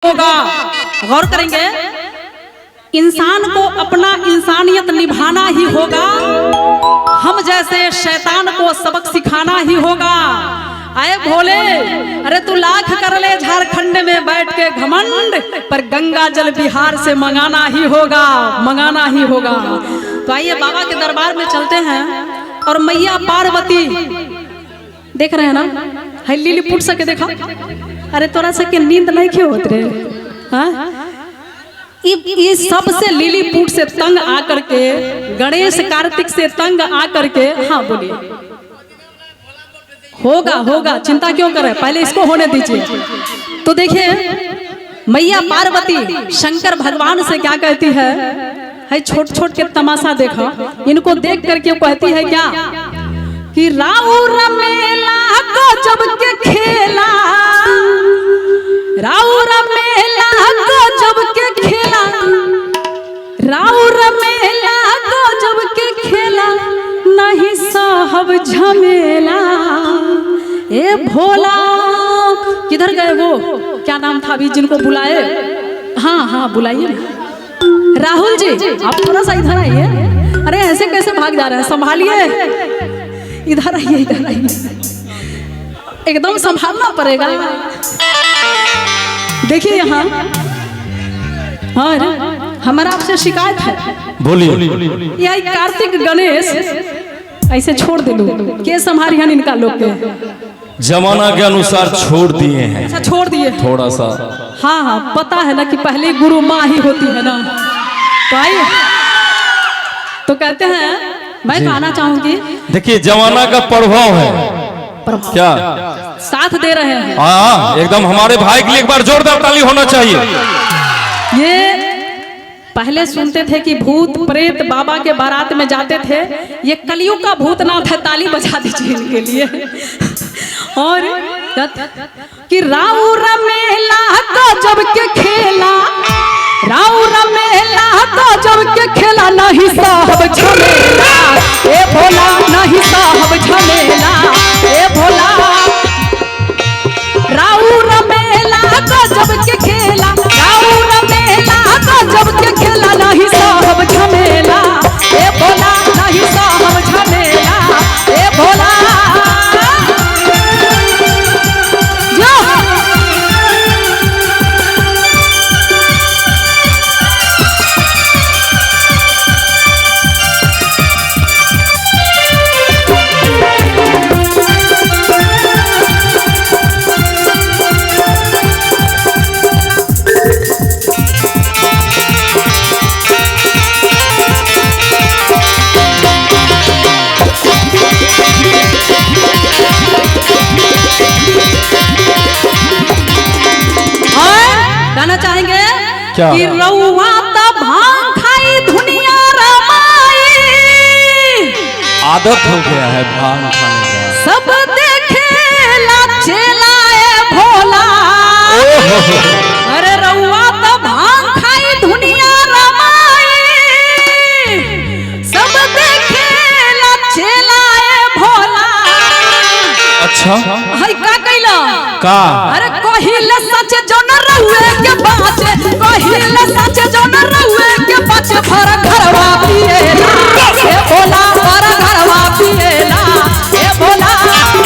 होगा। गौर करेंगे, इंसान को अपना इंसानियत निभाना ही होगा, हम जैसे शैतान को सबक सिखाना ही होगा। आए भोले, अरे तू लाख कर ले झारखंड में बैठ के घमंड, पर गंगा जल बिहार से मंगाना ही होगा, मंगाना ही होगा। तो आइए बाबा के दरबार में चलते हैं और मैया पार्वती देख रहे हैं ना, है लिलीपुट सके देखा। अरे तोरा से के नींद नहीं क्यों होत रे? हाँ, इस सबसे लिलीपुट से तंग आकर के, गणेश कार्तिक से तंग आकर के, हाँ बोलिए, होगा होगा, चिंता क्यों करें, पहले इसको होने दीजिए। तो देखिए मैया पार्वती शंकर भगवान से क्या कहती है छोट छोट के तमाशा देखा, इनको देख करके कहती है क्या कि राउर मेला को जब के खेला, राउर मेला को जब के खेला, राउर मेला को जब के खेला, नहीं साहब झमेला। ए भोला, किधर गए वो, क्या नाम था अभी जिनको बुलाए? हाँ हाँ बुलाइए ना, राहुल जी आप थोड़ा सा इधर आइए। अरे ऐसे कैसे भाग जा रहे हैं, संभालिए, इधर आइए, इधर आइए, एकदम संभालना पड़ेगा। देखिए यहाँ, हाँ हमारा आपसे शिकायत है, बोलिए। यह कार्तिक गणेश ऐसे छोड़ दे लोग, के संभालिए इनका लोग के जमाना के अनुसार छोड़ दिए हैं। अच्छा छोड़ दिए थोड़ा सा, हाँ हाँ पता है ना कि पहले गुरु माँ ही होती है ना। तो आइए, तो कहते हैं, मैं कहना चाहूंगी, देखिए जमाना का प्रभाव है, क्या साथ दे रहे हैं। हाँ एकदम, हमारे भाई के लिए एक बार जोरदार ताली होना चाहिए। ये पहले सुनते थे कि भूत प्रेत बाबा के बारात में जाते थे, ये कलियुग का भूतनाथ है, ताली बजा दीजिए इनके लिए। और कि राउर मेला को जब के खेला, राउर मेला को जब के खेला, नहीं साहब झमेला। ए भोला नहीं साहब झमेला, ए भोला राउर मेला को जब के खेला, राउर मेला को जब के खेला, नहीं साहब झमेला। ए भोला नहीं साहब झमेला, ए भोला कहना चाहेंगे कि रउआ त भांग खाई दुनिया रमाई, आदत हो गया है भांग खाने का, सब देखेला चेलाए भोला। अरे रउआ त भांग खाई दुनिया रमाई, सब देखेला चेलाए भोला। अच्छा हई का कैला का? अरे कहिले सच जो न रहुए के बाचे, कहिले सच जो न रहुए के बाचे, भर घरवा पिएला। ए भोला भर घरवा पिएला, ए भोला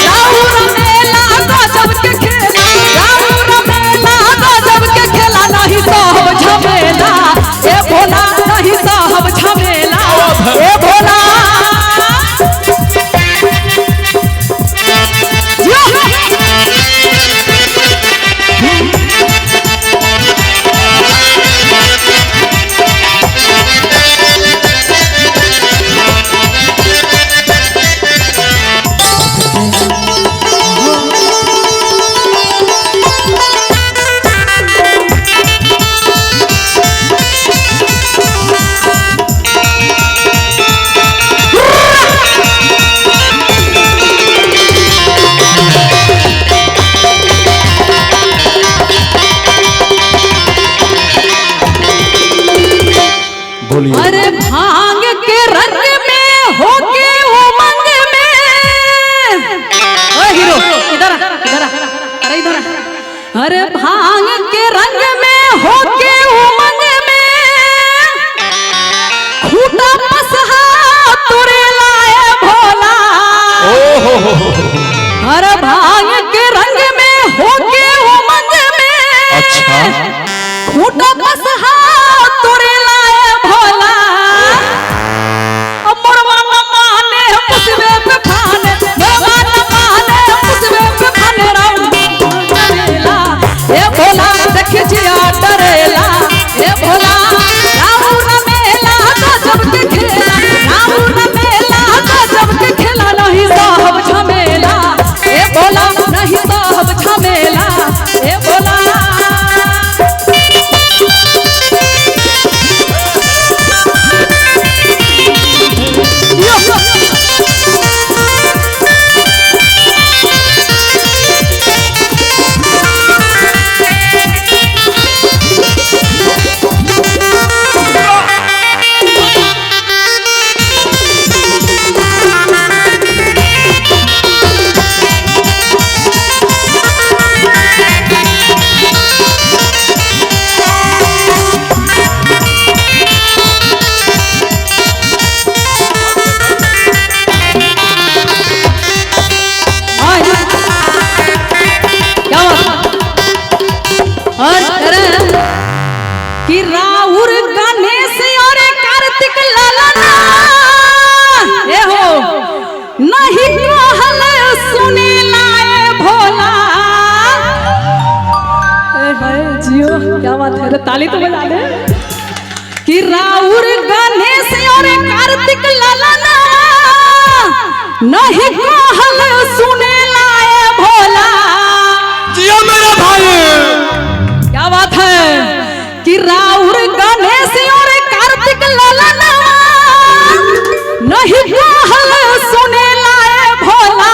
राउर मेला गजब के खेला, राउर मेला गजब के खेला, नहीं साहब झमेला। ए भोला नहीं साहब झमेला, ए भोला अरे भांग के रंग में होके उमंग में, ओ हीरो इधर इधर, अरे इधर, अरे भांग के रंग में हर भांग के रंग में होके उमंग में अच्छा खूंटा बसहा तोरे लाए भोला अब मोरवा न माने पुसवे पे फाने मोरवा न माने पुसवे पे फाने राउला ए भोला देख जिया डरेला ए भोला राउर मेला गजब के खेला राउर मेला गजब के खेला नहीं साहब झमेला ए भोला नहीं साहब झमेला ए भोला कि राउर गणेश और कार्तिक ललना ए हो नहीं कहल सुने लाए भोला ए हाय जियो क्या बात है ताली तो बजा दे कि राउर गणेश और कार्तिक ललना नहीं कहल सुने लाए भोला जियो मेरा भाई क्या बात है कि राउर गणेश और कार्तिक ललना नहीं कहल सुने लाए भोला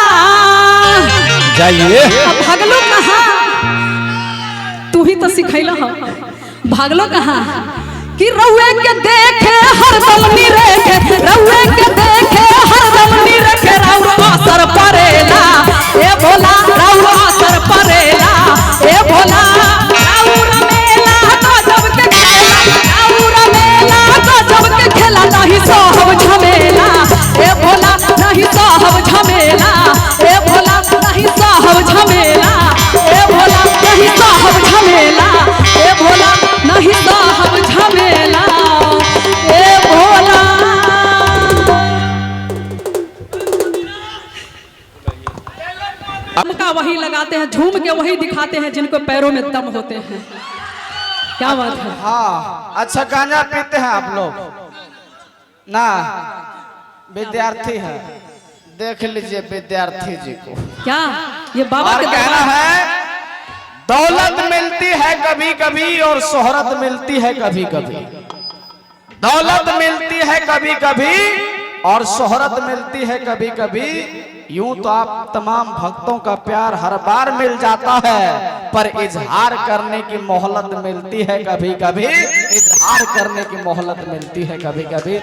जाइए अब भागलो कहाँ तू ही तो सिखैला हो भागलो कहाँ कि रउए के देखे हरदम निरेखे रउए के देखे हरदम निरेखे राउर असर परेला ए भोला राउर असर परेला ए भोला राउर मेला गजब के खेला राउर मेला गजब के खेला नहीं साहब झमेला ए भोला नहीं साहब झमेला ए भोला नहीं साहब झमेला ए भोला नहीं साहब झमेला ए भोला नहीं साहब झमेला ए भोला हमका वही लगाते हैं झूम के वही दिखाते हैं जिनको पैरों में दम होते हैं क्या बात है हाँ अच्छा गांजा पीते हैं आप लोग ना विद्यार्थी है देख लीजिए विद्यार्थी जी को क्या ये बाबा और के कहना दरबार है दौलत मिलती है कभी कभी और शोहरत मिलती है कभी कभी दौलत मिलती है कभी कभी और शोहरत मिलती है कभी कभी यूं तो आप तमाम भक्तों का प्यार हर बार मिल जाता है पर इजहार करने की मोहलत मिलती है कभी कभी इजहार करने की मोहलत मिलती है कभी कभी